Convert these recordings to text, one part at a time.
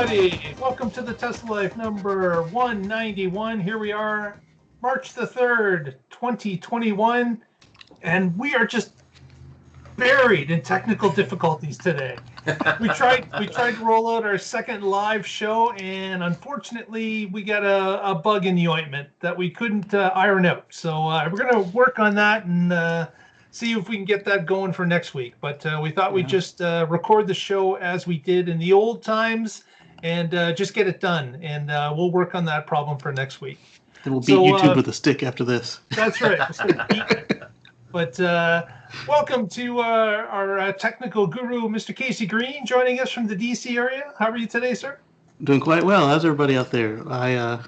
everybody. Welcome to the Tesla Life number 191. Here we are, March the 3rd, 2021, and we are just buried in technical difficulties today. We tried to roll out our second live show, and unfortunately, we got a bug in the ointment that we couldn't iron out. So we're going to work on that and see if we can get that going for next week. But we thought we'd just record the show as we did in the old times and just get it done. And we'll work on that problem for next week. Then we'll beat YouTube with a stick after this. That's right. But welcome to our technical guru, Mr. Casey Green, joining us from the DC area. How are you today, sir? Doing quite well. How's everybody out there? I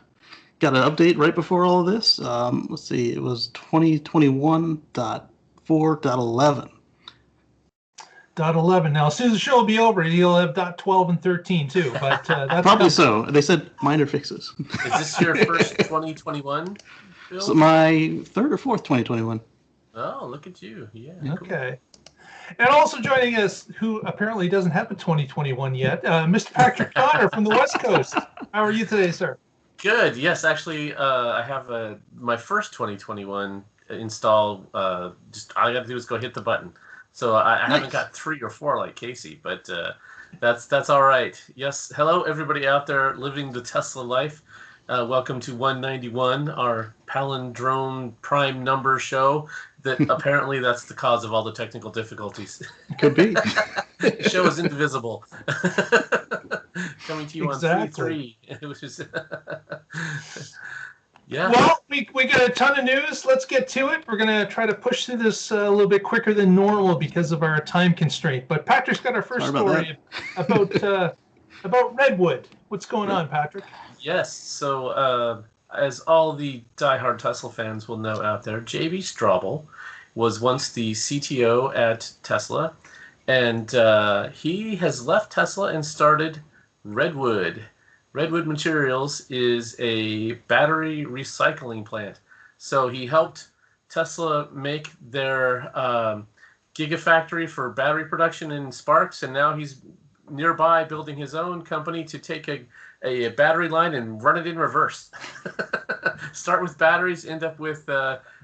got an update right before all of this. Let's see. It was 2021.4.11. .11. Now, as soon as the show will be over, you'll have .12 and 13 too. But that's probably so. They said minor fixes. Is this your first 2021 build? So my third or fourth 2021. Oh, look at you. Yeah. Okay. Cool. And also joining us, who apparently doesn't have a 2021 yet, Mr. Patrick Donner from the West Coast. How are you today, sir? Good. Yes, actually, I have my first 2021 install. Just all I got to do is go hit the button. So I haven't got 3 or 4 like Casey, but that's all right. Yes. Hello, everybody out there living the Tesla life. Welcome to 191, our palindrome prime number show. That apparently that's the cause of all the technical difficulties. Could be. The show is indivisible. Coming to you on 3-3. Which is yeah. Well, we got a ton of news. Let's get to it. We're going to try to push through this a little bit quicker than normal because of our time constraint. But Patrick's got our first story about Redwood. What's going on, Patrick? Yes. So as all the diehard Tesla fans will know out there, J.B. Straubel was once the CTO at Tesla, and he has left Tesla and started Redwood. Redwood Materials is a battery recycling plant. So he helped Tesla make their gigafactory for battery production in Sparks, and now he's nearby building his own company to take a battery line and run it in reverse. Start with batteries, end up with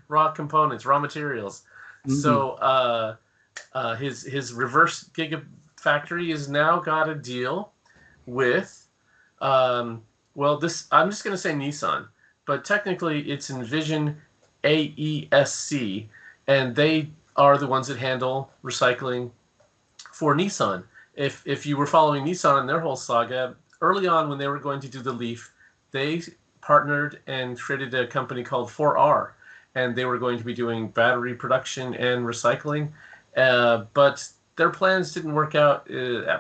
raw components, raw materials. Mm-hmm. So his reverse gigafactory has now got a deal with I'm just going to say Nissan, but technically it's Envision AESC, and they are the ones that handle recycling for Nissan. If you were following Nissan and their whole saga, early on when they were going to do the Leaf, they partnered and created a company called 4R, and they were going to be doing battery production and recycling, but their plans didn't work out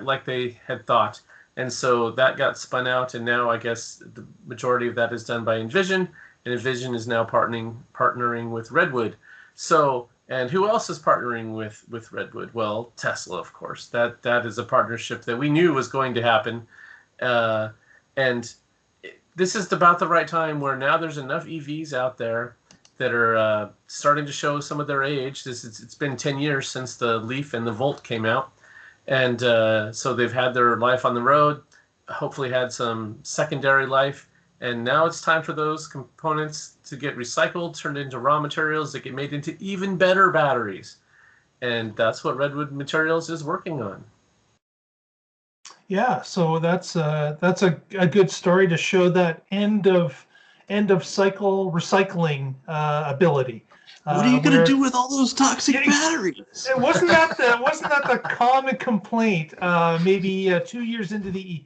like they had thought. And so that got spun out, and now I guess the majority of that is done by Envision, and Envision is now partnering with Redwood. So, and who else is partnering with Redwood? Well, Tesla, of course. That is a partnership that we knew was going to happen. And this is about the right time where now there's enough EVs out there that are starting to show some of their age. It's been 10 years since the Leaf and the Volt came out. And so they've had their life on the road, hopefully had some secondary life, and now it's time for those components to get recycled, turned into raw materials that get made into even better batteries. And that's what Redwood Materials is working on. Yeah, so that's a good story to show that end of cycle recycling ability. What are you going to do with all those toxic batteries? Wasn't that the common complaint? Maybe 2 years into the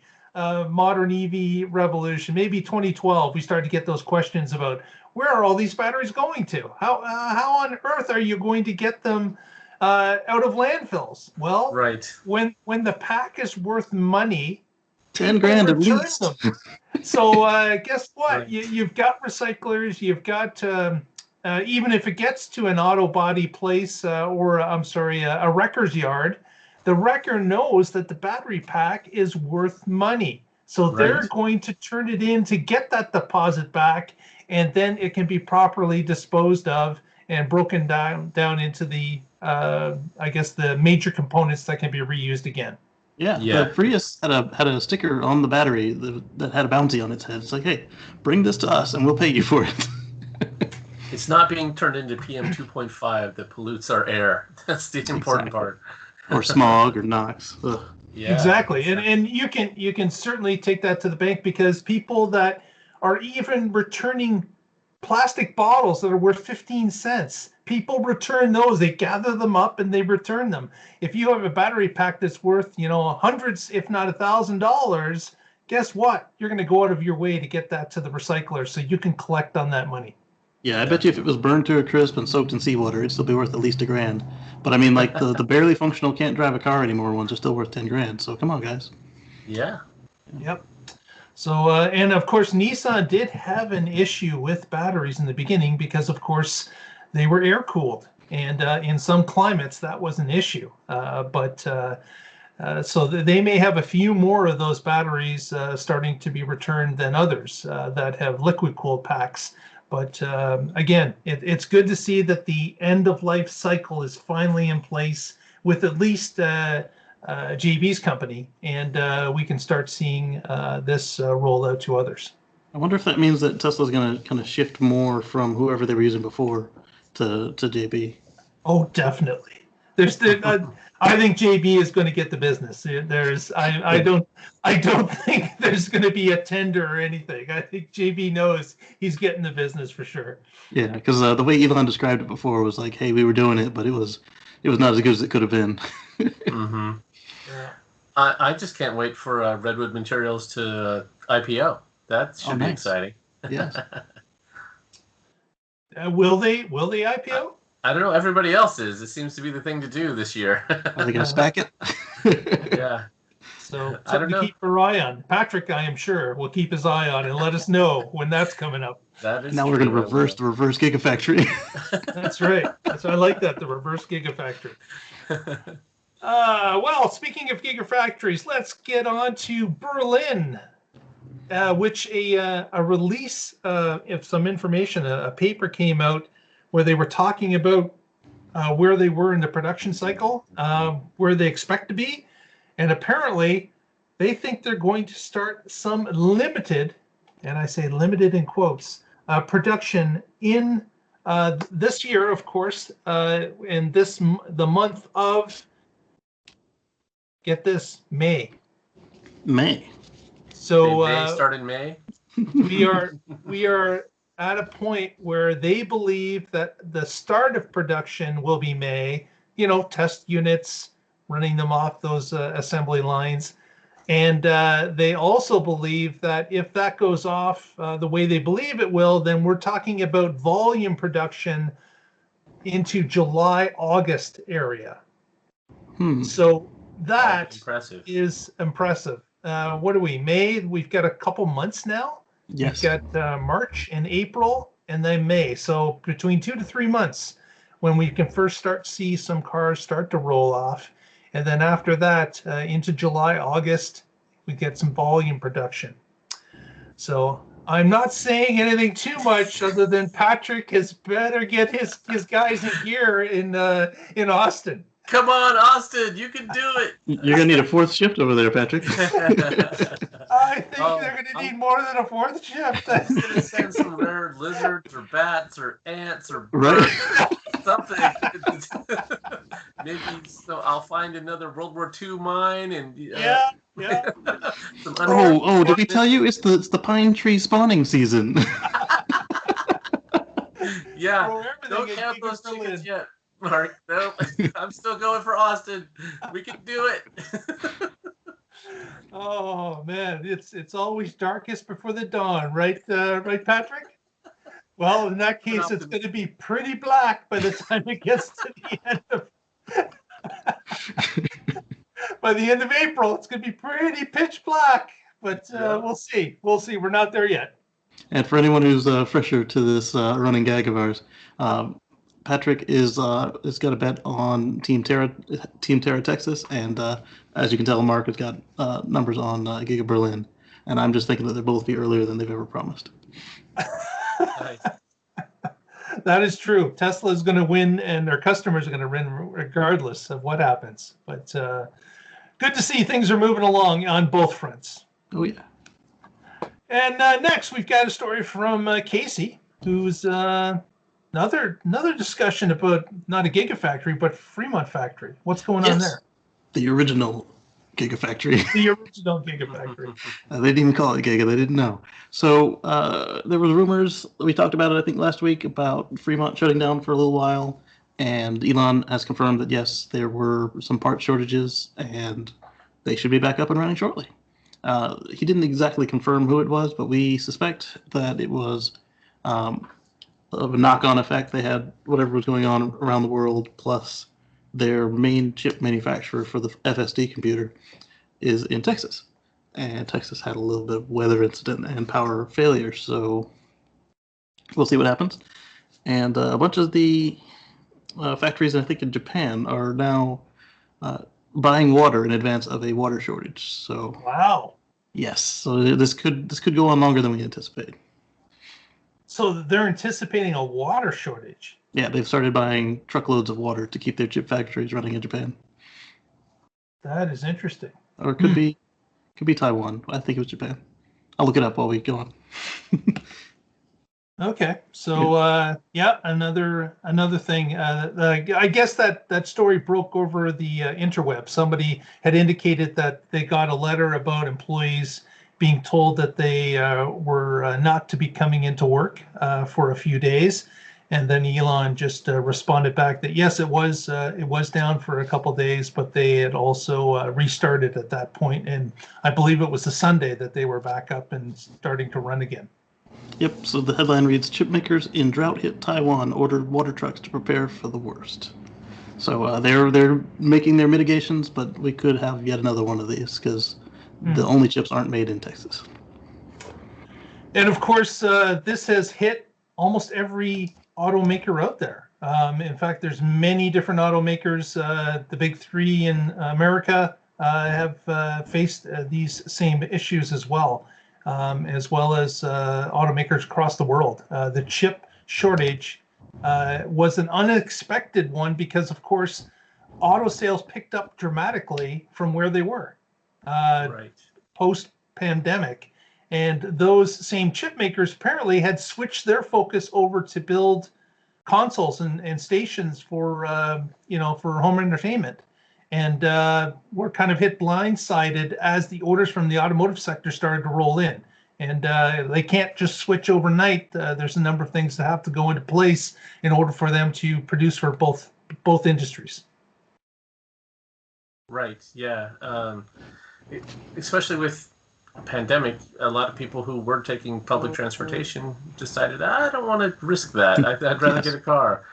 modern EV revolution, maybe 2012, we started to get those questions about where are all these batteries going to? How on earth are you going to get them out of landfills? Well, right. When the pack is worth money, 10 grand at least. Them. So guess what? Right. You've got recyclers. You've got even if it gets to an auto body place or a wrecker's yard, the wrecker knows that the battery pack is worth money. So they're going to turn it in to get that deposit back, and then it can be properly disposed of and broken down into the, I guess, the major components that can be reused again. Yeah, Yeah. the Prius had a sticker on the battery that had a bounty on its head. It's like, hey, bring this to us and we'll pay you for it. It's not being turned into PM 2.5 that pollutes our air. That's the important Exactly. part. Or smog or NOx. Ugh. Yeah, Exactly. And you can certainly take that to the bank, because people that are even returning plastic bottles that are worth 15 cents, people return those. They gather them up and they return them. If you have a battery pack that's worth, hundreds, if not $1,000, guess what? You're going to go out of your way to get that to the recycler so you can collect on that money. Yeah, I bet you if it was burned to a crisp and soaked in seawater, it'd still be worth at least $1,000. But I mean, like the barely functional can't drive a car anymore ones are still worth $10,000. So come on, guys. yeah. Yep. So, and of course, Nissan did have an issue with batteries in the beginning because, of course, they were air cooled, and in some climates that was an issue. So they may have a few more of those batteries starting to be returned than others that have liquid cooled packs. But again, it's good to see that the end of life cycle is finally in place with at least JB's company, and we can start seeing this roll out to others. I wonder if that means that Tesla's going to kind of shift more from whoever they were using before to JB. Oh, definitely. I think JB is going to get the business. I don't think there's going to be a tender or anything. I think JB knows he's getting the business for sure. Yeah, because the way Elon described it before was like, hey, we were doing it, but it was not as good as it could have been. Mm-hmm. Yeah. I just can't wait for Redwood Materials to IPO. That should be exciting. Yes. Will they IPO? I don't know. Everybody else is. It seems to be the thing to do this year. Are they going to stack it? Yeah. So I don't know. keep your eye on. Patrick, I am sure, will keep his eye on and let us know when that's coming up. That is Now we're going to reverse the reverse Gigafactory. That's right. I like that, the reverse Gigafactory. Well, speaking of Gigafactories, let's get on to Berlin, which a release of some information, a paper came out where they were talking about where they were in the production cycle, where they expect to be. And apparently, they think they're going to start some limited, and I say limited in quotes, production in this year, of course, in the month of, get this, May. May. So May start in May. we are at a point where they believe that the start of production will be May. Test units, running them off those assembly lines. And they also believe that if that goes off the way they believe it will, then we're talking about volume production into July, August area. So that is impressive. What are we, May? We've got a couple months now. Yes. We've got March and April and then May. So between 2 to 3 months when we can first start to see some cars start to roll off. And then after that, into July, August, we get some volume production. So I'm not saying anything too much other than Patrick has better get his guys in gear in Austin. Come on, Austin, you can do it. You're going to need a fourth shift over there, Patrick. I think they're going to need more than a fourth shift. I'm going to send some rare lizards or bats or ants or right. Something. Maybe so I'll find another World War II mine and yeah. Did we tell you it's the pine tree spawning season? Yeah, don't count those chickens yet, Mark. No, I'm still going for Austin. We can do it. Oh man, it's always darkest before the dawn, right? Right, Patrick? Well, in that case, it's going to be pretty black by the time it gets to the end of. By the end of April, it's going to be pretty pitch black. But we'll see. We'll see. We're not there yet. And for anyone who's fresher to this running gag of ours, Patrick is got a bet on Team Terra, Texas, and as you can tell, Mark has got numbers on Giga Berlin, and I'm just thinking that they'll both be earlier than they've ever promised. Nice. That is true. Tesla is going to win, and their customers are going to win regardless of what happens. But good to see things are moving along on both fronts. Oh, yeah. And next, we've got a story from Casey, who's another discussion about not a Gigafactory, but Fremont factory. What's going on there? The original Gigafactory. The original Gigafactory. They didn't even call it Giga. They didn't know. So there was rumors. We talked about it, I think, last week about Fremont shutting down for a little while. And Elon has confirmed that, yes, there were some part shortages and they should be back up and running shortly. He didn't exactly confirm who it was, but we suspect that it was of a knock-on effect. They had whatever was going on around the world, plus their main chip manufacturer for the FSD computer is in Texas. And Texas had a little bit of weather incident and power failure, so we'll see what happens. And a bunch of the factories, I think, in Japan are now buying water in advance of a water shortage. So wow. Yes, so this could go on longer than we anticipated. So they're anticipating a water shortage. Yeah, they've started buying truckloads of water to keep their chip factories running in Japan. That is interesting. Or it could be Taiwan. I think it was Japan. I'll look it up while we go on. Okay, so another thing. I guess that story broke over the interweb. Somebody had indicated that they got a letter about employees being told that they were not to be coming into work for a few days, and then Elon just responded back that yes, it was down for a couple of days, but they had also restarted at that point, and I believe it was a Sunday that they were back up and starting to run again. Yep, so the headline reads, chip makers in drought-hit Taiwan ordered water trucks to prepare for the worst. So they're making their mitigations, but we could have yet another one of these because the only chips aren't made in Texas. And of course, this has hit almost every automaker out there. In fact, there's many different automakers. The big three in America have faced these same issues as well as automakers across the world. The chip shortage was an unexpected one because, of course, auto sales picked up dramatically from where they were post-pandemic. And those same chip makers apparently had switched their focus over to build consoles and stations for home entertainment. And we're kind of hit blindsided as the orders from the automotive sector started to roll in. And they can't just switch overnight. There's a number of things that have to go into place in order for them to produce for both industries. Right. Yeah. Especially with a pandemic, a lot of people who were taking public transportation decided, I don't want to risk that. I'd rather get a car.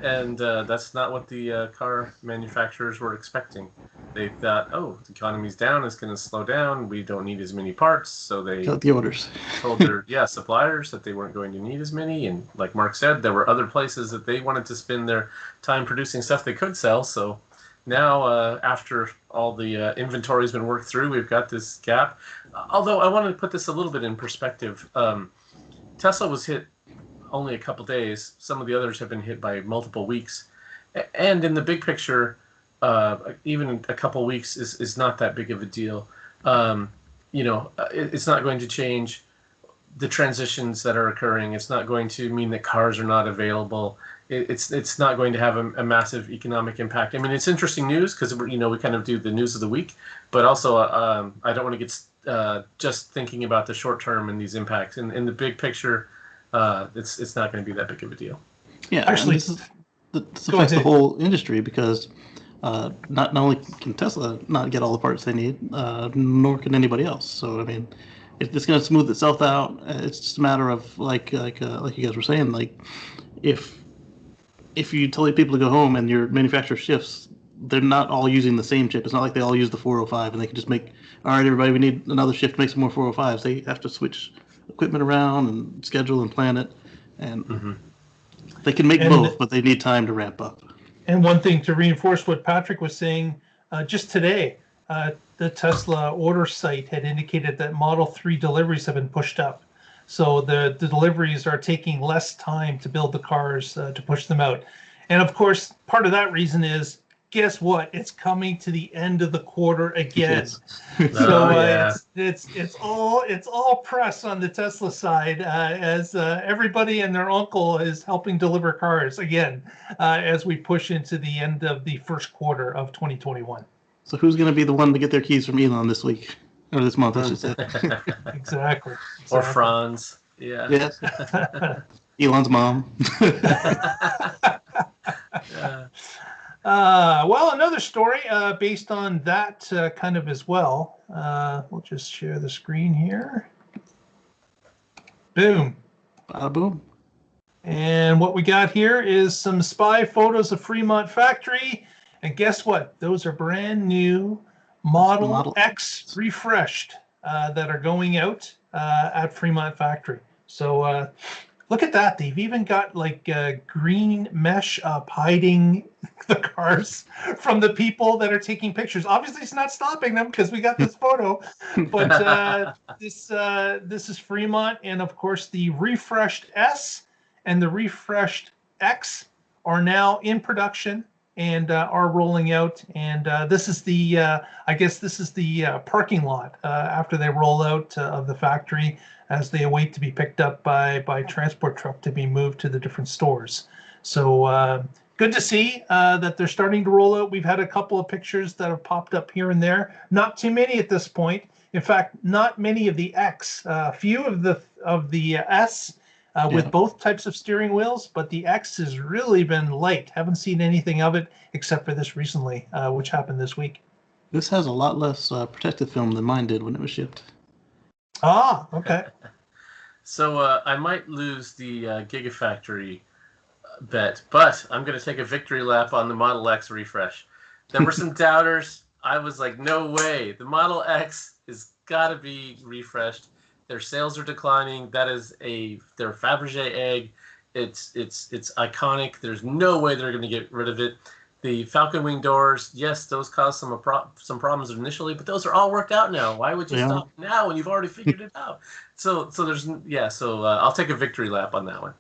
And that's not what the car manufacturers were expecting. They thought, oh, the economy's down, it's going to slow down, we don't need as many parts, so they got the orders. told their suppliers that they weren't going to need as many, and like Mark said, there were other places that they wanted to spend their time producing stuff they could sell, so now after all the inventory has been worked through, we've got this gap. Although I want to put this a little bit in perspective. Tesla was hit only a couple days. Some of the others have been hit by multiple weeks. And in the big picture, even a couple weeks is not that big of a deal. It's not going to change the transitions that are occurring. It's not going to mean that cars are not available. It's not going to have a massive economic impact. I mean, it's interesting news because we kind of do the news of the week, but also I don't want to get just thinking about the short term and these impacts. In the big picture, it's not going to be that big of a deal. Yeah, actually, this affects the whole industry because not only can Tesla not get all the parts they need, nor can anybody else. So I mean, it's going to smooth itself out. It's just a matter of like you guys were saying, like if you tell people to go home and your manufacturer shifts, they're not all using the same chip. It's not like they all use the 405 and they can just make, all right, everybody, we need another shift to make some more 405s. They have to switch equipment around and schedule and plan it. And they can make both, but they need time to ramp up. And one thing to reinforce what Patrick was saying, just today, the Tesla order site had indicated that Model 3 deliveries have been pushed up. So the deliveries are taking less time to build the cars to push them out. And of course, part of that reason is guess what? It's coming to the end of the quarter again. Yes. So yeah. it's all press on the Tesla side as everybody and their uncle is helping deliver cars again as we push into the end of the first quarter of 2021. So who's going to be the one to get their keys from Elon this week? Or this month, I should say. Exactly. Or Franz. Yeah. Yes. Elon's mom. Yeah. Well, another story based on that kind of as well. We'll just share the screen here. Boom. Bada boom. And what we got here is some spy photos of Fremont factory. And guess what? Those are brand new Model X refreshed that are going out at Fremont factory. So look at that. They've even got like green mesh up hiding the cars from the people that are taking pictures. Obviously, it's not stopping them because we got this photo. But this is Fremont. And of course, the refreshed S and the refreshed X are now in production and are rolling out. And this is the, I guess this is the parking lot after they roll out of the factory as they await to be picked up by transport truck to be moved to the different stores. So good to see that they're starting to roll out. We've had a couple of pictures that have popped up here and there. Not too many at this point. In fact, not many of the X. A few of the S with both types of steering wheels, but the X has really been light. Haven't seen anything of it except for this recently, which happened this week. This has a lot less protective film than mine did when it was shipped. Ah, okay. So I might lose the Gigafactory bet, but I'm going to take a victory lap on the Model X refresh. There were some doubters. I was like, no way. The Model X has got to be refreshed. Their sales are declining. That is their Fabergé egg. It's iconic. There's no way they're going to get rid of it. The Falcon Wing doors, yes, those caused some problems initially, but those are all worked out now. Why would you stop now when you've already figured it out? So I'll take a victory lap on that one.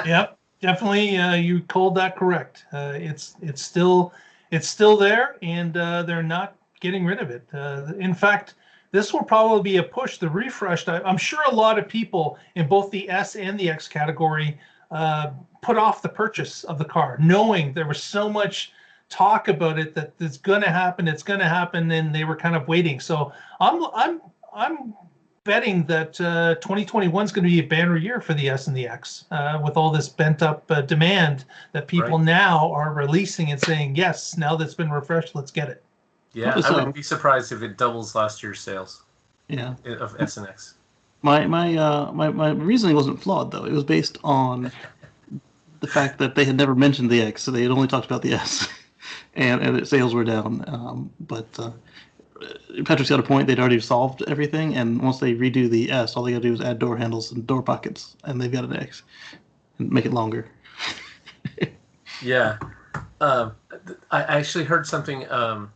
Yep, definitely. You called that correct. It's still there, and they're not getting rid of it. In fact, this will probably be a push. The refreshed, I'm sure a lot of people in both the S and the X category put off the purchase of the car, knowing there was so much talk about it that it's going to happen, and they were kind of waiting. So I'm betting that 2021 is going to be a banner year for the S and the X with all this bent up demand that people now are releasing and saying, yes, now that's been refreshed, let's get it. Yeah, I wouldn't be surprised if it doubles last year's sales. Yeah, of S and X. My reasoning wasn't flawed though. It was based on the fact that they had never mentioned the X, so they had only talked about the S, and its sales were down. But Patrick's got a point. They'd already solved everything, and once they redo the S, all they got to do is add door handles and door pockets, and they've got an X, and make it longer. Yeah. I actually heard something.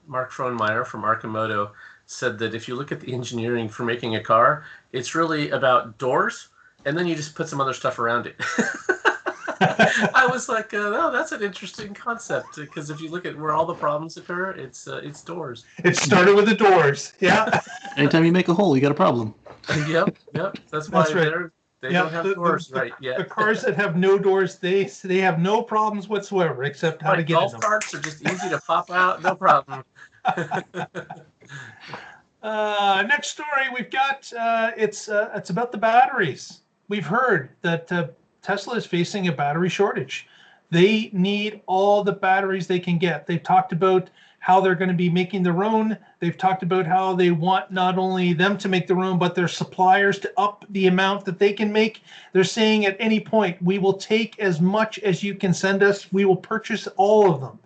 Mark Frohnmeyer from Arcimoto said that if you look at the engineering for making a car, it's really about doors, and then you just put some other stuff around it. I was like, oh, that's an interesting concept, because if you look at where all the problems occur, it's doors. It started with the doors. Yeah. Anytime you make a hole, you got a problem. Yep. That's why they don't have doors right yet. The cars that have no doors, they have no problems whatsoever except how to get in them. Golf carts are just easy to pop out, no problem. Next story we've got, it's about the batteries. We've heard that Tesla is facing a battery shortage. They need all the batteries they can get. They've talked about how they're going to be making their own. They've talked about how they want not only them to make their own, but their suppliers to up the amount that they can make. They're saying at any point, we will take as much as you can send us. We will purchase all of them,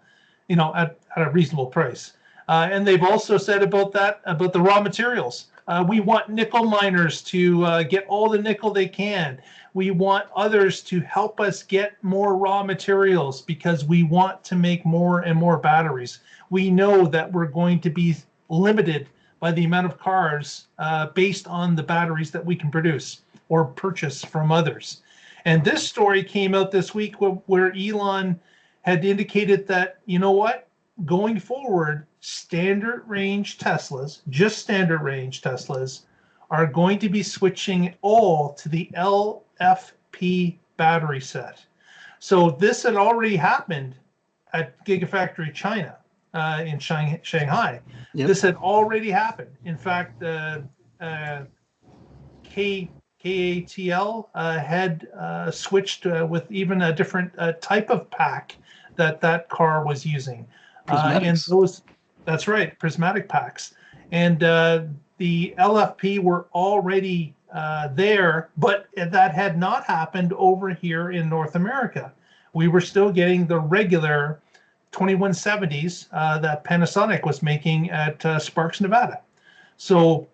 at a reasonable price. And they've also said about the raw materials. We want nickel miners to get all the nickel they can. We want others to help us get more raw materials because we want to make more and more batteries. We know that we're going to be limited by the amount of cars based on the batteries that we can produce or purchase from others. And this story came out this week where Elon had indicated that, you know what, going forward, standard range Teslas, just standard range Teslas, are going to be switching all to the LFP battery set. So this had already happened at Gigafactory China in Shanghai. Yep. This had already happened. In fact, KATL had switched with even a different type of pack that car was using. And those, that's right, prismatic packs. And the LFP were already there, but that had not happened over here in North America. We were still getting the regular 2170s that Panasonic was making at Sparks, Nevada. So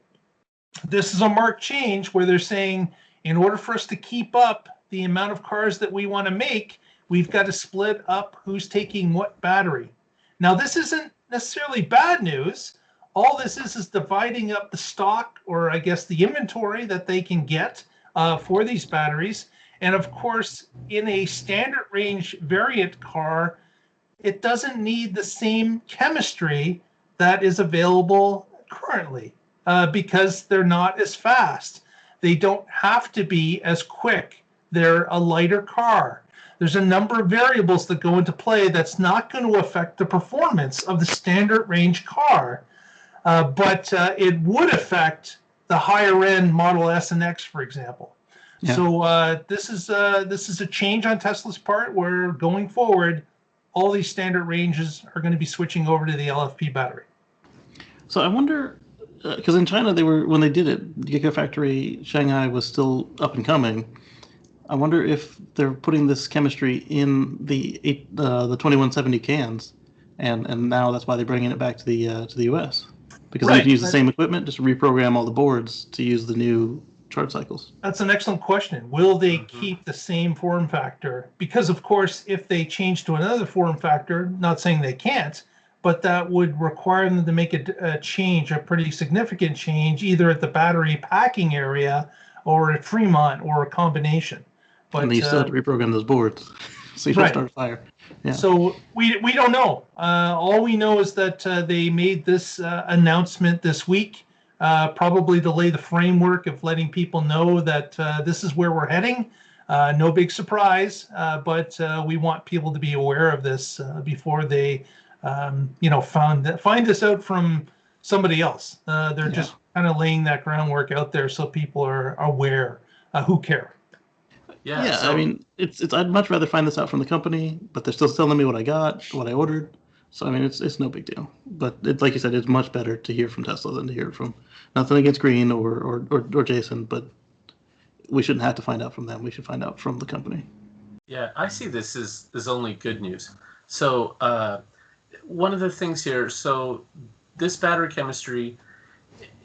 this is a marked change where they're saying, in order for us to keep up the amount of cars that we want to make, we've got to split up who's taking what battery. Now, this isn't necessarily bad news. All this is dividing up the stock, or I guess the inventory that they can get for these batteries. And of course, in a standard range variant car, it doesn't need the same chemistry that is available currently because they're not as fast. They don't have to be as quick. They're a lighter car. There's a number of variables that go into play that's not going to affect the performance of the standard range car, but it would affect the higher end Model S and X, for example. Yeah. So this is a change on Tesla's part, where going forward, all these standard ranges are going to be switching over to the LFP battery. So I wonder, because in China when they did it, Gigafactory Shanghai was still up and coming. I wonder if they're putting this chemistry in the 2170 cans, and now that's why they're bringing it back to the US, because they can use the same equipment, just reprogram all the boards to use the new charge cycles. That's an excellent question. Will they keep the same form factor? Because of course, if they change to another form factor, not saying they can't, but that would require them to make a change, a pretty significant change, either at the battery packing area or at Fremont, or a combination. But and you still have to reprogram those boards, so you don't start a fire. Yeah. So we don't know. All we know is that they made this announcement this week, probably to lay the framework of letting people know that this is where we're heading. No big surprise, but we want people to be aware of this before they, find this out from somebody else. They're just kind of laying that groundwork out there so people are aware who care. Yeah, so, I mean, it's. I'd much rather find this out from the company, but they're still telling me what I got, what I ordered. So I mean, it's no big deal. But like you said, it's much better to hear from Tesla than to hear from. Nothing against Green or Jason, but we shouldn't have to find out from them. We should find out from the company. Yeah, I see this as only good news. So one of the things here, so this battery chemistry,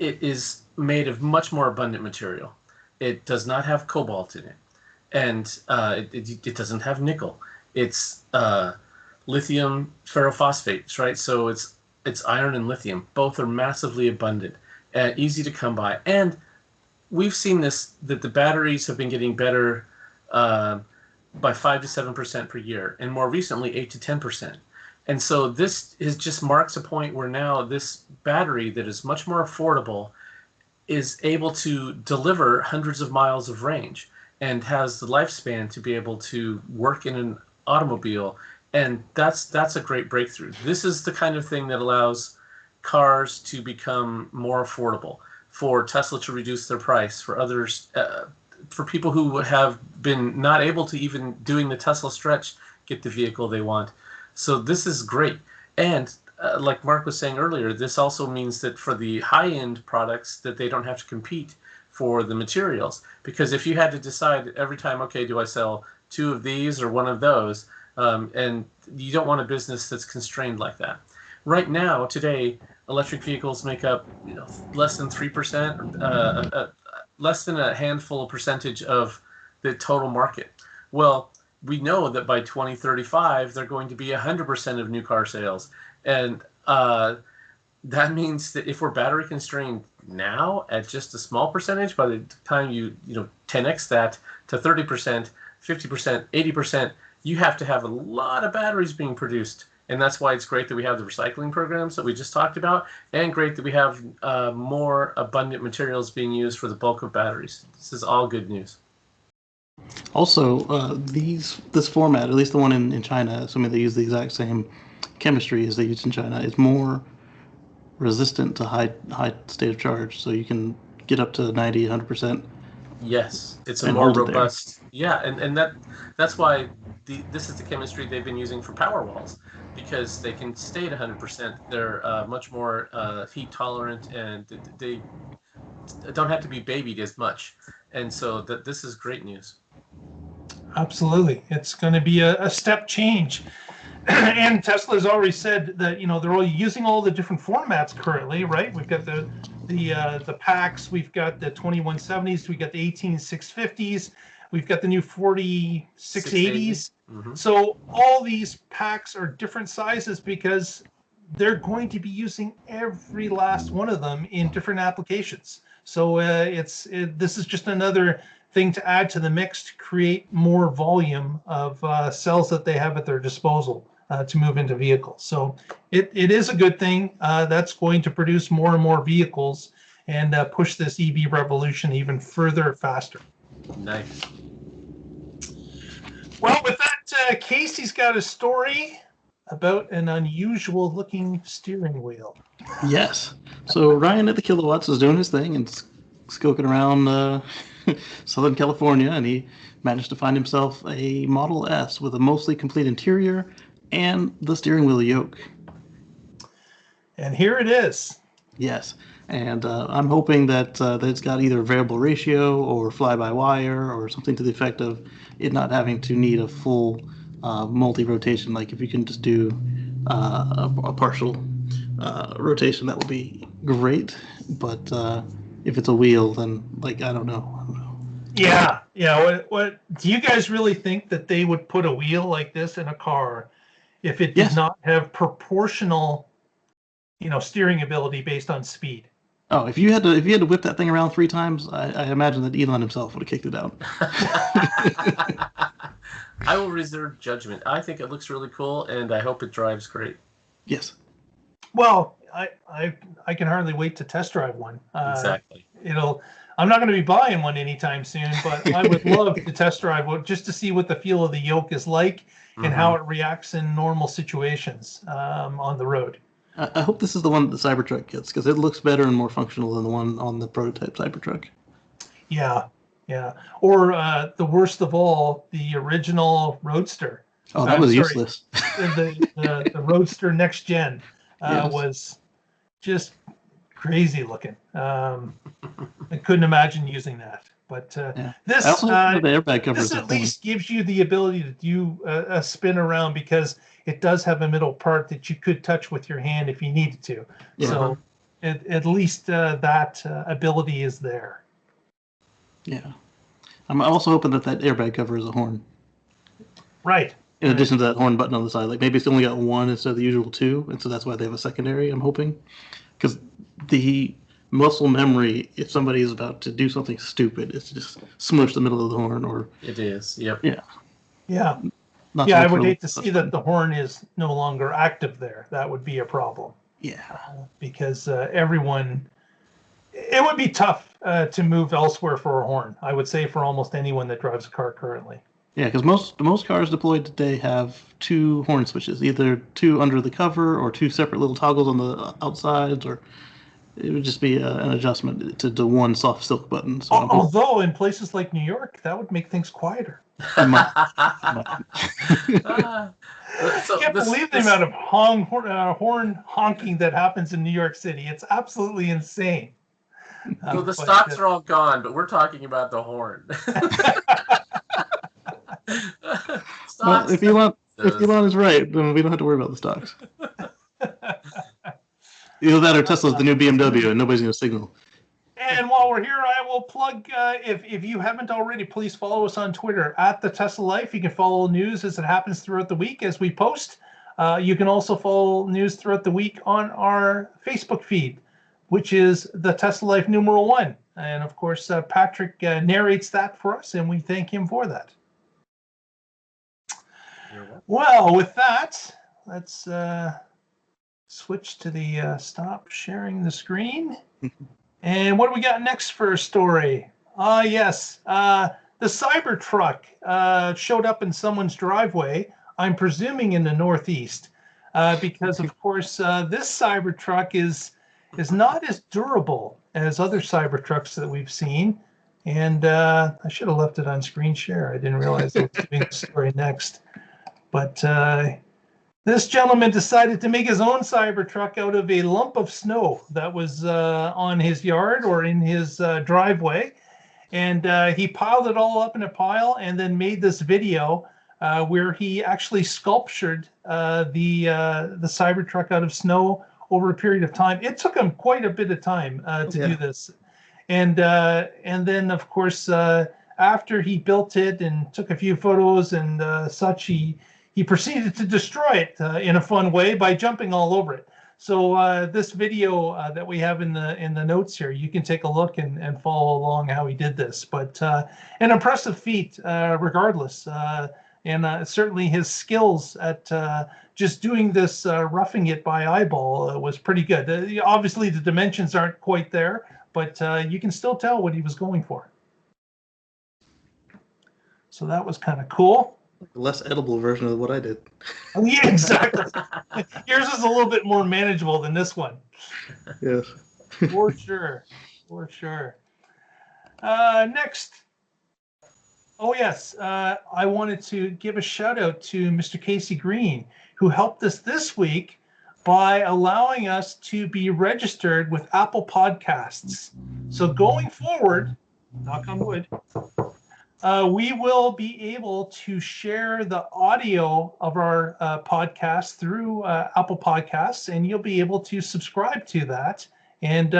it is made of much more abundant material. It does not have cobalt in it. And it doesn't have nickel. It's lithium ferrophosphates, right? So it's iron and lithium. Both are massively abundant, easy to come by. And we've seen this, that the batteries have been getting better by 5 to 7% per year, and more recently 8 to 10%. And so this just marks a point where now this battery that is much more affordable is able to deliver hundreds of miles of range, and has the lifespan to be able to work in an automobile. And that's a great breakthrough. This is the kind of thing that allows cars to become more affordable, for Tesla to reduce their price, for others, for people who have been not able to, even doing the Tesla stretch, get the vehicle they want. So this is great. And like Mark was saying earlier, this also means that for the high-end products, that they don't have to compete for the materials. Because if you had to decide every time, okay, do I sell 2 of these or 1 of those, and you don't want a business that's constrained like that. Right now, today, electric vehicles make up less than 3%, less than a handful of percentage of the total market. Well, we know that by 2035, they're going to be 100% of new car sales. And that means that if we're battery constrained now at just a small percentage, by the time you 10x that to 30%, 50%, 80%, you have to have a lot of batteries being produced And that's why it's great that we have the recycling programs that we just talked about, and great that we have more abundant materials being used for the bulk of batteries. This is all good news. Also, this format, at least the one in China, assuming they use the exact same chemistry as they use in China, is more resistant to high state of charge. So you can get up to 90, 100%. Yes, it's a more robust. Yeah, and that's why this is the chemistry they've been using for power walls, because they can stay at 100%. They're much more heat tolerant, and they don't have to be babied as much. And so this is great news. Absolutely, it's going to be a step change. And Tesla's already said that they're all using all the different formats currently, right? We've got the packs, we've got the 2170s, we've got the 18650s, we've got the new 4680s. Mm-hmm. So all these packs are different sizes because they're going to be using every last one of them in different applications. So this is just another thing to add to the mix to create more volume of cells that they have at their disposal to move into vehicles. So it is a good thing. That's going to produce more and more vehicles and push this EV revolution even further, faster. Nice. Well, with that, Casey's got a story about an unusual looking steering wheel. Yes. So Ryan at the Kilowatts is doing his thing and skulking around Southern California, and he managed to find himself a Model S with a mostly complete interior and the steering wheel yoke. And here it is. Yes. And I'm hoping that it's got either variable ratio or fly-by-wire or something to the effect of it not having to need a full multi-rotation. Like if you can just do a partial rotation, that would be great. But if it's a wheel, then I don't know. Yeah. What do you guys really think that they would put a wheel like this in a car if it did not have proportional, steering ability based on speed? Oh, if you had to whip that thing around 3 times, I imagine that Elon himself would have kicked it out. I will reserve judgment. I think it looks really cool, and I hope it drives great. Yes. Well, I can hardly wait to test drive one. Exactly. I'm not going to be buying one anytime soon, but I would love to test drive one just to see what the feel of the yoke is like and how it reacts in normal situations on the road. I hope this is the one that the CyberTruck gets, because it looks better and more functional than the one on the prototype CyberTruck. Yeah. Or the worst of all, the original Roadster. Oh, that was useless. The Roadster Next Gen was just crazy looking. I couldn't imagine using that. But this the airbag covers this at least gives you the ability to do a spin around, because it does have a middle part that you could touch with your hand if you needed to. Yeah. So at least that ability is there. Yeah. I'm also hoping that airbag cover is a horn. Right. In addition to that horn button on the side. Like maybe it's only got one instead of the usual 2, and so that's why they have a secondary, I'm hoping. Because the muscle memory, if somebody is about to do something stupid, it's just smush the middle of the horn. Or it is. Yep. Yeah. I would hate to see that the horn is no longer active there. That would be a problem. Yeah. Because everyone, it would be tough to move elsewhere for a horn, I would say, for almost anyone that drives a car currently. Yeah, because most cars deployed today have 2 horn switches, either 2 under the cover or 2 separate little toggles on the outsides, or it would just be an adjustment to one soft silk button. So although in places like New York, that would make things quieter. I can't believe the amount of horn honking that happens in New York City. It's absolutely insane. So the stocks are all gone, but we're talking about the horn. Well, if Elon is right, then we don't have to worry about the stocks. Either that or Tesla's the new BMW, and nobody's going to signal. And while we're here, I will plug, if you haven't already, please follow us on Twitter at The Tesla Life. You can follow news as it happens throughout the week as we post. You can also follow news throughout the week on our Facebook feed, which is The Tesla Life #1. And of course, Patrick narrates that for us, and we thank him for that. Well, with that, let's switch to the stop sharing the screen. And what do we got next for a story? Yes, the CyberTruck showed up in someone's driveway, I'm presuming in the Northeast, because of course this Cybertruck is not as durable as other Cybertrucks that we've seen. And I should have left it on screen share. I didn't realize I was doing the story next. But this gentleman decided to make his own Cybertruck out of a lump of snow that was on his yard or in his driveway. And he piled it all up in a pile and then made this video where he actually sculptured the Cybertruck out of snow over a period of time. It took him quite a bit of time to do this. And then, of course, after he built it and took a few photos and such, he proceeded to destroy it in a fun way by jumping all over it. So this video that we have in the notes here, you can take a look and follow along how he did this. But an impressive feat, regardless. And certainly his skills at just doing this, roughing it by eyeball, was pretty good. Obviously, the dimensions aren't quite there, but you can still tell what he was going for. So that was kind of cool. Less edible version of what I did. Oh, yeah, exactly. Yours is a little bit more manageable than this one. Yes. For sure. For sure. Next. Oh, yes. I wanted to give a shout out to Mr. Casey Green, who helped us this week by allowing us to be registered with Apple Podcasts. So going forward, knock on wood, we will be able to share the audio of our podcast through Apple Podcasts, and you'll be able to subscribe to that and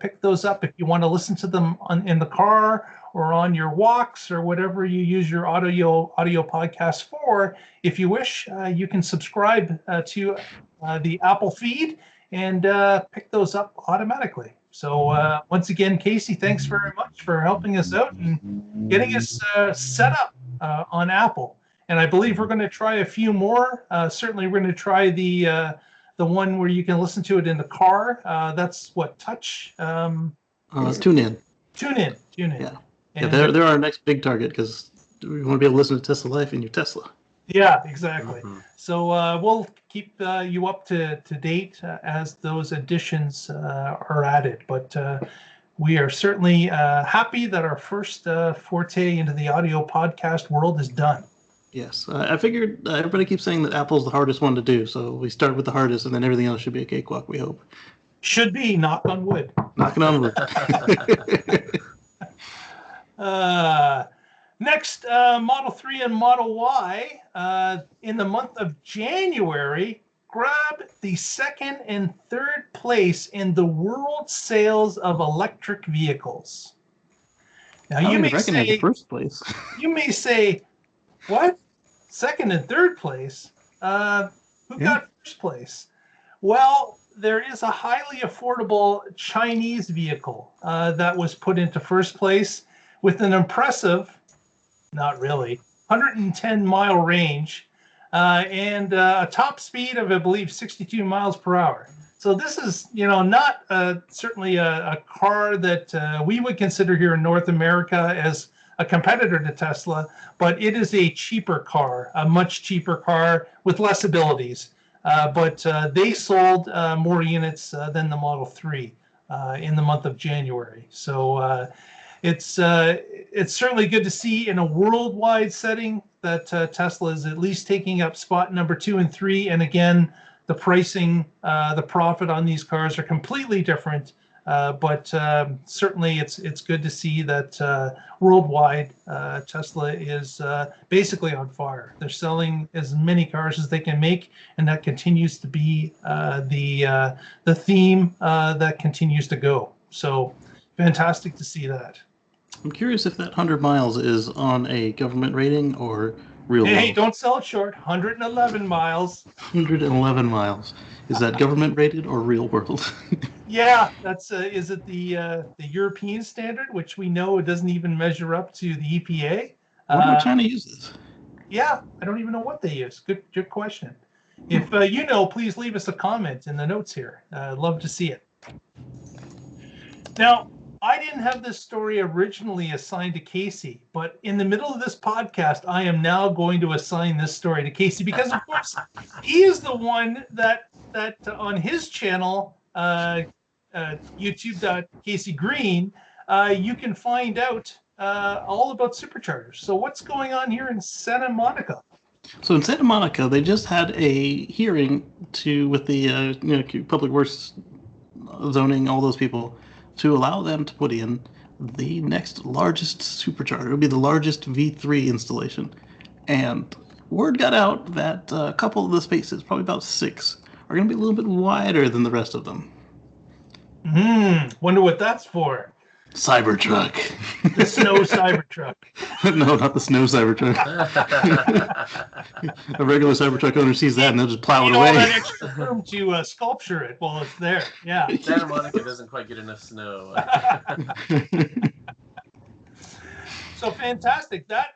pick those up if you want to listen to them in the car or on your walks or whatever you use your audio podcast for. If you wish, you can subscribe to the Apple feed and pick those up automatically. So once again, Casey, thanks very much for helping us out and getting us set up on Apple. And I believe we're going to try a few more. Certainly, we're going to try the one where you can listen to it in the car. That's what, Touch? Tune in. Tune in. Yeah. Yeah, they're our next big target because we want to be able to listen to Tesla Life in your Tesla. Yeah, exactly. Mm-hmm. So we'll keep you up to date as those additions are added. But we are certainly happy that our first forte into the audio podcast world is done. Yes, I figured everybody keeps saying that Apple's the hardest one to do. So we start with the hardest and then everything else should be a cakewalk, we hope. Should be, knock on wood. Knocking on wood. Next, Model 3 and Model Y in the month of January grabbed the second and third place in the world sales of electric vehicles. Now, you may say the first place. You may say, what? Second and third place? Who got first place? Well, there is a highly affordable Chinese vehicle that was put into first place with an impressive, not really, 110-mile range and a top speed of, I believe, 62 miles per hour. So this is, not certainly a car that we would consider here in North America as a competitor to Tesla, but it is a cheaper car, a much cheaper car with less abilities. But they sold more units than the Model 3 in the month of January. So it's certainly good to see in a worldwide setting that Tesla is at least taking up spot number 2 and 3. And again, the pricing, the profit on these cars are completely different. But certainly it's good to see that worldwide Tesla is basically on fire. They're selling as many cars as they can make, and that continues to be the theme that continues to go. So fantastic to see that. I'm curious if that 100 miles is on a government rating or real world. Hey, don't sell it short. 111 miles. 111 miles. Is that government rated or real world? Yeah, that's is it the European standard, which we know it doesn't even measure up to the EPA. What China uses? Yeah, I don't even know what they use. Good question. If please leave us a comment in the notes here. I'd love to see it. Now, I didn't have this story originally assigned to Casey, but in the middle of this podcast, I am now going to assign this story to Casey because, of course, he is the one that on his channel, YouTube.Casey Green, you can find out all about superchargers. So what's going on here in Santa Monica? So in Santa Monica, they just had a hearing with the public works zoning, all those people, to allow them to put in the next largest supercharger. It'll be the largest V3 installation. And word got out that a couple of the spaces, probably about 6, are going to be a little bit wider than the rest of them. Wonder what that's for. CyberTruck. The snow Cybertruck. No, not the snow Cybertruck. A regular Cybertruck owner sees that and they'll just plow it away. All that extra room to sculpture it while it's there. Yeah. Santa Monica doesn't quite get enough snow. So fantastic. That,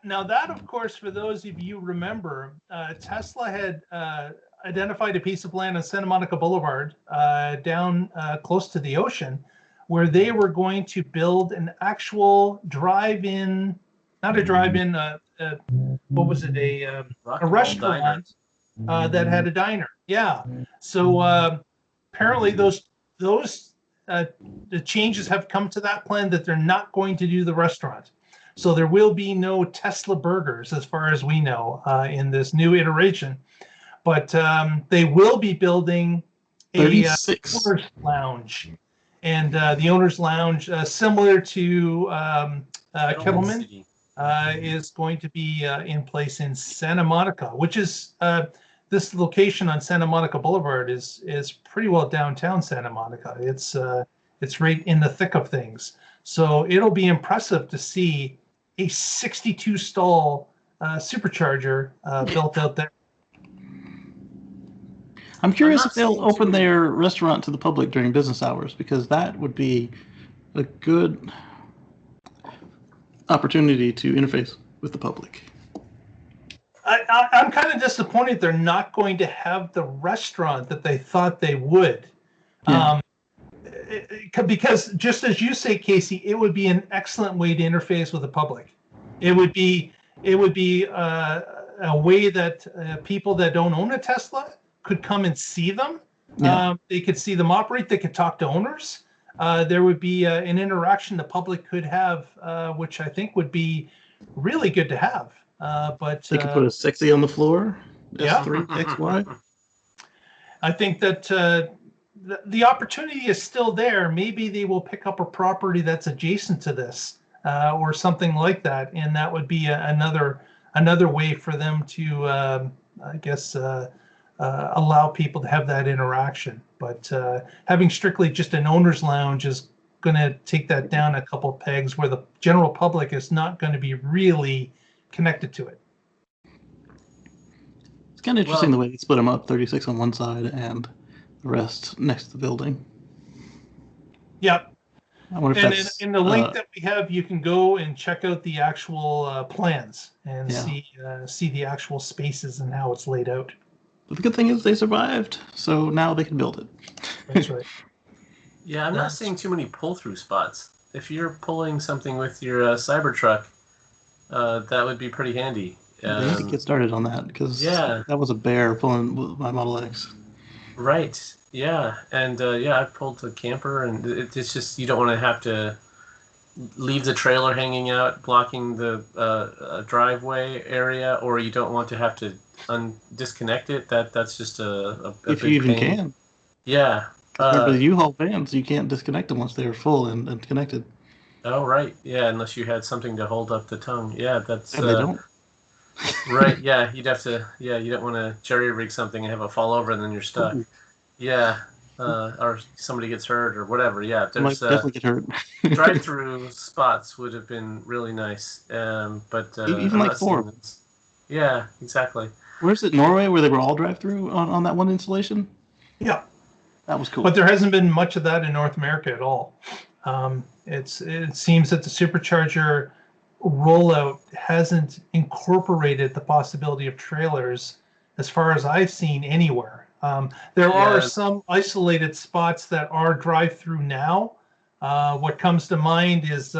of course, for those of you remember, Tesla had identified a piece of land on Santa Monica Boulevard down close to the ocean, where they were going to build an actual drive-in, not a drive-in, what was it, a restaurant that had a diner. Yeah. So apparently the changes have come to that plan that they're not going to do the restaurant. So there will be no Tesla burgers, as far as we know, in this new iteration. But they will be building a owner's lounge. And the owner's lounge, similar to Kettleman, is going to be in place in Santa Monica, which is this location on Santa Monica Boulevard is pretty well downtown Santa Monica. It's right in the thick of things. So it'll be impressive to see a 62 stall supercharger built out there. I'm curious if they'll open their restaurant to the public during business hours, because that would be a good opportunity to interface with the public. I'm kind of disappointed they're not going to have the restaurant that they thought they would. Yeah. Because just as you say, Casey, it would be an excellent way to interface with the public. It would be a way that people that don't own a Tesla could come and see them. Yeah. They could see them operate. They could talk to owners. There would be an interaction the public could have, which I think would be really good to have. But they could put a sexy on the floor. S3, yeah. XY. I think that the opportunity is still there. Maybe they will pick up a property that's adjacent to this, or something like that, and that would be another way for them to, I guess, allow people to have that interaction. But having strictly just an owner's lounge is going to take that down a couple pegs, where the general public is not going to be really connected to it. It's kind of interesting the way they split them up, 36 on one side and the rest next to the building. Yep. I wonder if that's, in the link that we have, you can go and check out the actual plans and see the actual spaces and how it's laid out. But the good thing is they survived, so now they can build it. That's right. Yeah, I'm not seeing too many pull-through spots. If you're pulling something with your Cybertruck, that would be pretty handy. They need to get started on that, because that was a bear pulling my Model X. Right. Yeah. And I pulled a camper, and it's just, you don't want to have to leave the trailer hanging out, blocking the driveway area, or you don't want to have to disconnect it. That's just a if big you even pain. can. Yeah. The U-Haul vans, you can't disconnect them once they're full and connected. Oh, right. Yeah, unless you had something to hold up the tongue. Yeah, that's... And they don't. Right, yeah, you'd have to... Yeah, you don't want to jerry-rig something and have it fall over and then you're stuck. Ooh. Yeah, or somebody gets hurt or whatever. Yeah, might definitely get hurt. drive-through spots would have been really nice. But even like 4. Yeah, exactly. Where's it, Norway, where they were all drive-through on that one installation? Yeah. That was cool. But there hasn't been much of that in North America at all. It seems that the Supercharger rollout hasn't incorporated the possibility of trailers as far as I've seen anywhere. There are some isolated spots that are drive-through now. What comes to mind is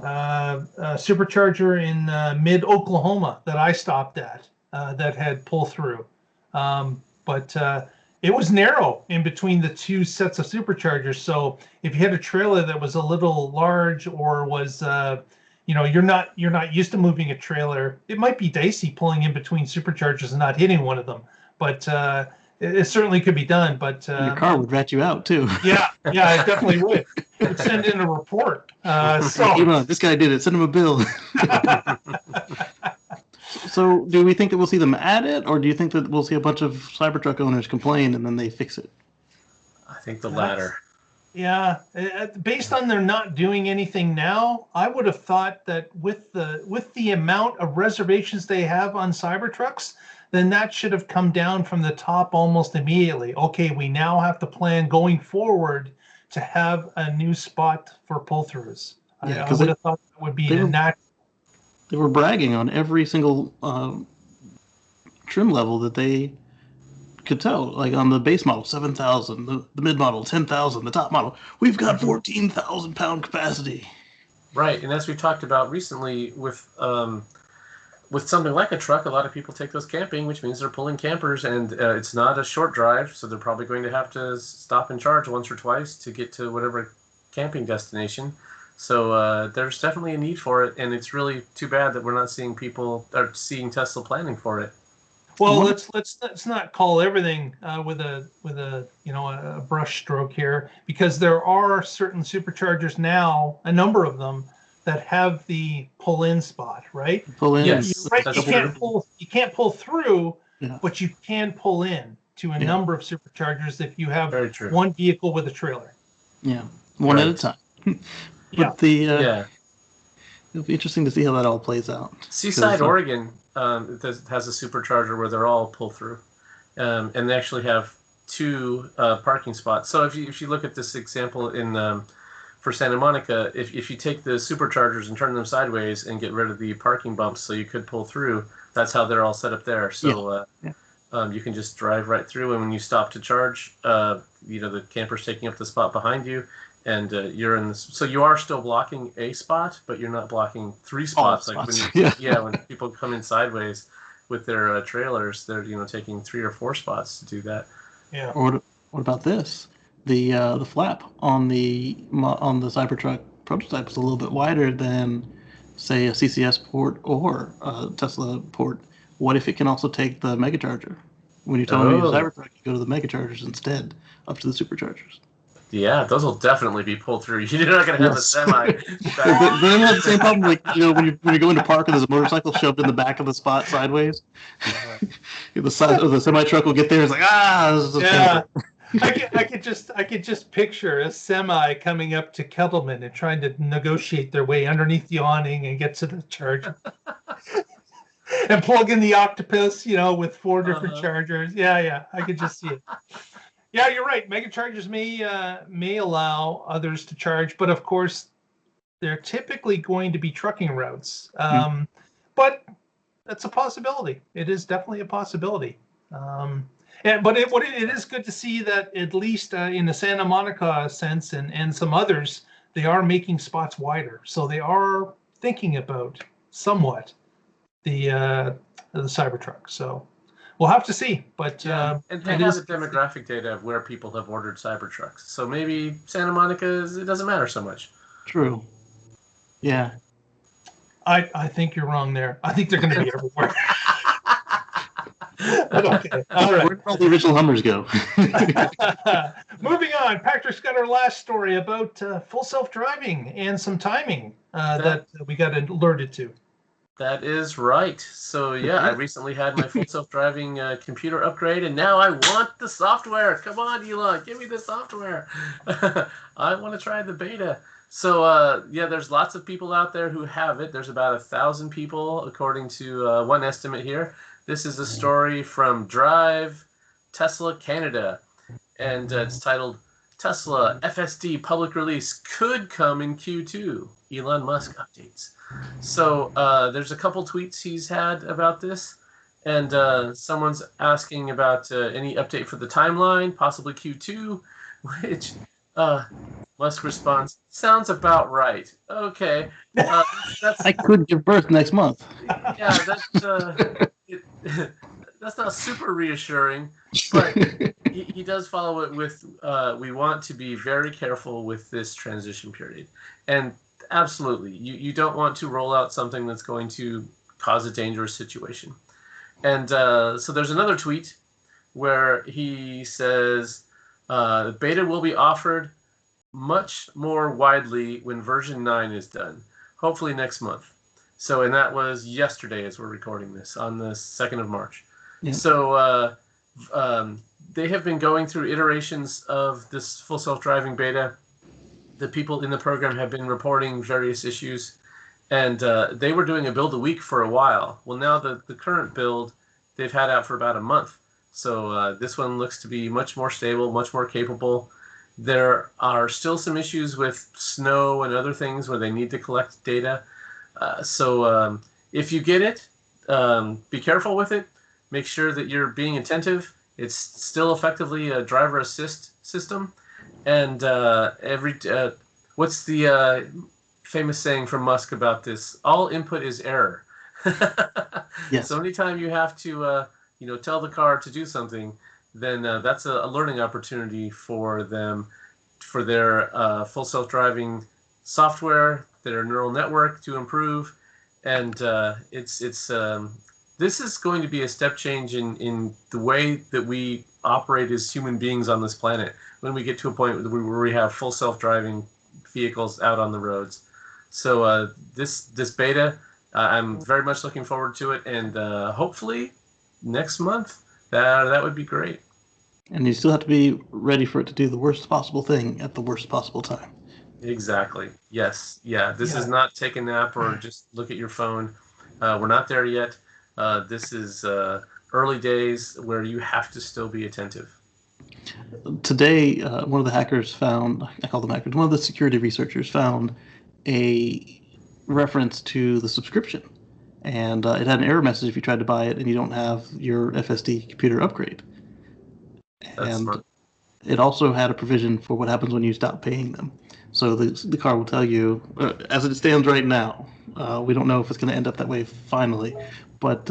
Supercharger in mid-Oklahoma that I stopped at that had pull-through. But it was narrow in between the two sets of Superchargers. So if you had a trailer that was a little large or was, you're not used to moving a trailer, it might be dicey pulling in between Superchargers and not hitting one of them. But it certainly could be done. But your car would rat you out too. Yeah, it definitely would. It would send in a report. Elon, this guy did it. Send him a bill. So do we think that we'll see them add it, or do you think that we'll see a bunch of Cybertruck owners complain and then they fix it? I think the latter. Yeah, based on they're not doing anything now, I would have thought that with the amount of reservations they have on Cybertrucks, then that should have come down from the top almost immediately. Okay, we now have to plan going forward to have a new spot for pull-throughs. Yeah, I would have thought that would be a natural. They were bragging on every single trim level that they could tell. Like on the base model, 7,000, the mid model, 10,000, the top model, we've got 14,000 pound capacity. Right, and as we talked about recently with something like a truck, a lot of people take those camping, which means they're pulling campers, and it's not a short drive, so they're probably going to have to stop and charge once or twice to get to whatever camping destination. So there's definitely a need for it, and it's really too bad that we're not seeing seeing Tesla planning for it. Well, let's not call everything with a brush stroke here, because there are certain Superchargers now, a number of them, that have the pull-in spot, right? Pull in. Yes, you can't pull through, yeah. But you can pull in to a number of Superchargers if you have one vehicle with a trailer. Yeah, one at a time. But it'll be interesting to see how that all plays out. Seaside, Oregon has a Supercharger where they're all pull through, and they actually have 2 parking spots. So if you look at this example for Santa Monica, if you take the Superchargers and turn them sideways and get rid of the parking bumps so you could pull through, that's how they're all set up there. So you can just drive right through, and when you stop to charge, the camper's taking up the spot behind you. And you're in this, so you are still blocking a spot, but you're not blocking 3 spots. Like when people come in sideways with their trailers, they're taking 3 or 4 spots to do that. Yeah. Or what about this? The flap on the Cybertruck prototype is a little bit wider than, say, a CCS port or a Tesla port. What if it can also take the megacharger? When you tell me to use Cybertruck, you go to the megachargers instead, up to the Superchargers. Yeah, those will definitely be pulled through. You're not going to have a semi. But then you have the same problem, like when you go into park and there's a motorcycle shoved in the back of the spot sideways. The side of the semi truck will get there. It's like I could just picture a semi coming up to Kettleman and trying to negotiate their way underneath the awning and get to the charger. And plug in the octopus, with 4 different chargers. Yeah, I could just see it. Yeah, you're right. Megachargers may allow others to charge, but of course, they're typically going to be trucking routes. But that's a possibility. It is definitely a possibility. But it is good to see that at least in the Santa Monica sense and some others, they are making spots wider. So they are thinking about somewhat the Cybertruck. So we'll have to see, but and they have the demographic data of where people have ordered Cybertrucks. So maybe Santa Monica, it doesn't matter so much. True. Yeah. I think you're wrong there. I think they're going to be everywhere. But okay, all right. Where did all the original Hummers go? Moving on, Patrick's got our last story about full self-driving and some timing that we got alerted to. That is right. So I recently had my full self-driving computer upgrade, and now I want the software. Come on, Elon, give me the software. I want to try the beta. So there's lots of people out there who have it. There's about 1,000 people, according to one estimate here. This is a story from Drive Tesla Canada, and it's titled Tesla FSD public release could come in Q2. Elon Musk updates. So there's a couple tweets he's had about this, And someone's asking about any update for the timeline, possibly Q2, which Musk responds, sounds about right. Okay. That's I could give birth next month. yeah, that's not super reassuring, but he does follow it with we want to be very careful with this transition period. And absolutely, you don't want to roll out something that's going to cause a dangerous situation. And so there's another tweet where he says beta will be offered much more widely when version 9 is done, hopefully next month. So, and that was yesterday as we're recording this on the 2nd of March. Yeah. So they have been going through iterations of this full self-driving beta. The people in the program have been reporting various issues, and they were doing a build a week for a while. Well, now the current build they've had out for about a month. So this one looks to be much more stable, much more capable. There are still some issues with snow and other things where they need to collect data. So if you get it, be careful with it. Make sure that you're being attentive. It's still effectively a driver assist system. And what's the famous saying from Musk about this? All input is error. Yes. So anytime you have to tell the car to do something, then that's a learning opportunity for them, for their full self-driving software, their neural network to improve. And this is going to be a step change in the way that we operate as human beings on this planet when we get to a point where we have full self-driving vehicles out on the roads. So this beta, I'm very much looking forward to it, and hopefully next month, that would be great. And you still have to be ready for it to do the worst possible thing at the worst possible time. Exactly. Yes. Yeah. This is not take a nap or just look at your phone. We're not there yet. This is early days where you have to still be attentive. Today, one of the hackers found, I call them hackers, one of the security researchers found a reference to the subscription. And it had an error message if you tried to buy it and you don't have your FSD computer upgrade. That's and smart. It also had a provision for what happens when you stop paying them. So the car will tell you, as it stands right now, we don't know if it's going to end up that way finally, but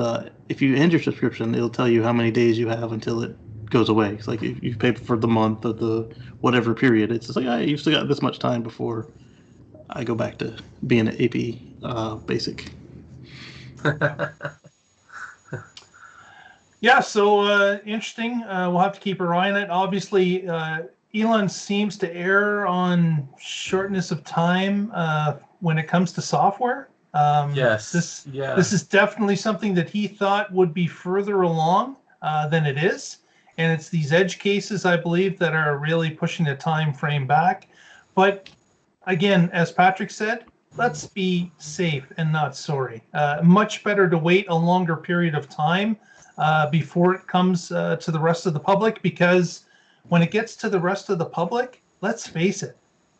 if you end your subscription, it'll tell you how many days you have until it goes away. It's like if you paid for the month of the whatever period, it's just like, you've still got this much time before I go back to being an AP basic. Yeah, so interesting. We'll have to keep our eye on it. Obviously, Elon seems to err on shortness of time when it comes to software. Yes. This is definitely something that he thought would be further along than it is. And it's these edge cases, I believe, that are really pushing the time frame back. But again, as Patrick said, let's be safe and not sorry. Much better to wait a longer period of time before it comes to the rest of the public, because when it gets to the rest of the public, let's face it,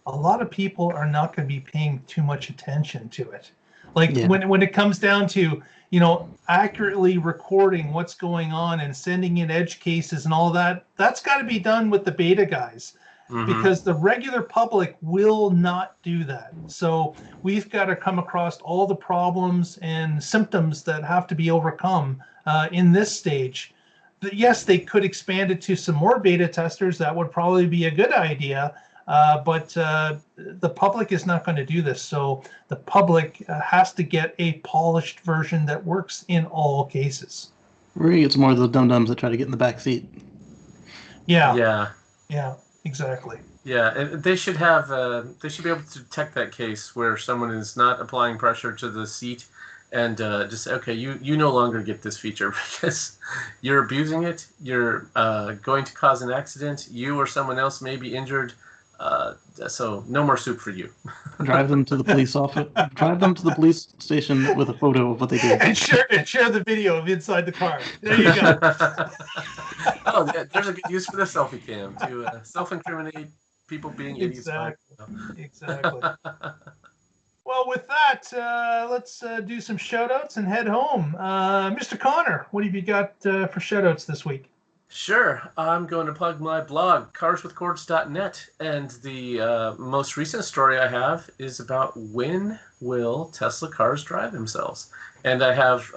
a lot of people are not going to be paying too much attention to it. Like when it comes down to, accurately recording what's going on and sending in edge cases and all that, that's got to be done with the beta guys. Because the regular public will not do that. So we've got to come across all the problems and symptoms that have to be overcome in this stage. Yes, they could expand it to some more beta testers. That would probably be a good idea. But the public is not going to do this. So the public has to get a polished version that works in all cases. Really, it's more of the dum-dums that try to get in the back seat. Yeah. Exactly. Yeah, and they should have. They should be able to detect that case where someone is not applying pressure to the seat, and just say, okay, you no longer get this feature because you're abusing it. You're going to cause an accident. You or someone else may be injured. So no more soup for you. Drive them to the police office. Drive them to the police station with a photo of what they did. And share the video of inside the car. There you go. Oh, there's a good use for the selfie cam to self-incriminate people being idiots. Exactly. Well, with that, let's do some shout-outs and head home. Mr. Connor, what have you got for shout-outs this week? Sure. I'm going to plug my blog, carswithcords.net, and the most recent story I have is about when will Tesla cars drive themselves. And I have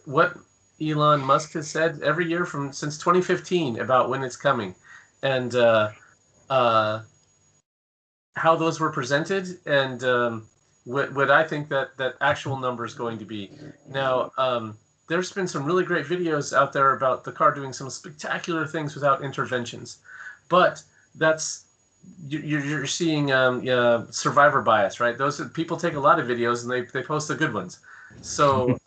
what Elon Musk has said every year since 2015 about when it's coming, and how those were presented, and what I think that actual number is going to be. Now, there's been some really great videos out there about the car doing some spectacular things without interventions, but you're seeing survivor bias, right? People take a lot of videos and they post the good ones. So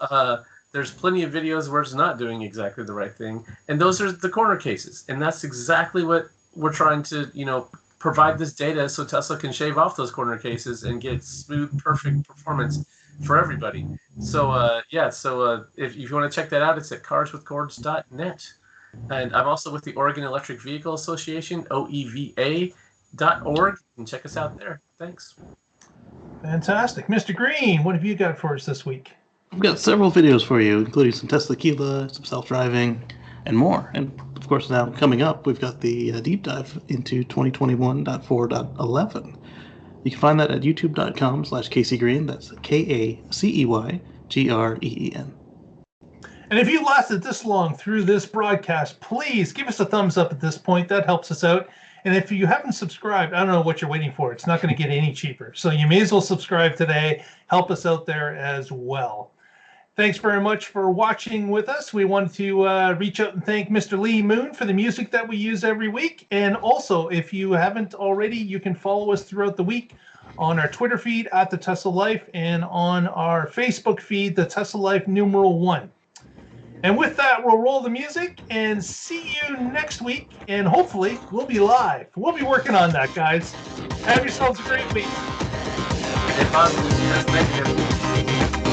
there's plenty of videos where it's not doing exactly the right thing, and those are the corner cases, and that's exactly what we're trying to provide this data so Tesla can shave off those corner cases and get smooth, perfect performance for everybody. So if you want to check that out, it's at carswithcords.net. And I'm also with the Oregon Electric Vehicle Association, oeva.org. You can check us out there. Thanks. Fantastic. Mr. Green, what have you got for us this week? I've got several videos for you, including some Tesla Kila, some self-driving, and more. And of course, now coming up, we've got the deep dive into 2021.4.11. You can find that at youtube.com/CaseyGreen. That's KACEYGREEN. And if you lasted this long through this broadcast, please give us a thumbs up at this point. That helps us out. And if you haven't subscribed, I don't know what you're waiting for. It's not going to get any cheaper. So you may as well subscribe today. Help us out there as well. Thanks very much for watching with us. We wanted to reach out and thank Mr. Lee Moon for the music that we use every week. And also, if you haven't already, you can follow us throughout the week on our Twitter feed at The Tesla Life and on our Facebook feed, The Tesla Life #1. And with that, we'll roll the music and see you next week. And hopefully, we'll be live. We'll be working on that, guys. Have yourselves a great week. Thank you.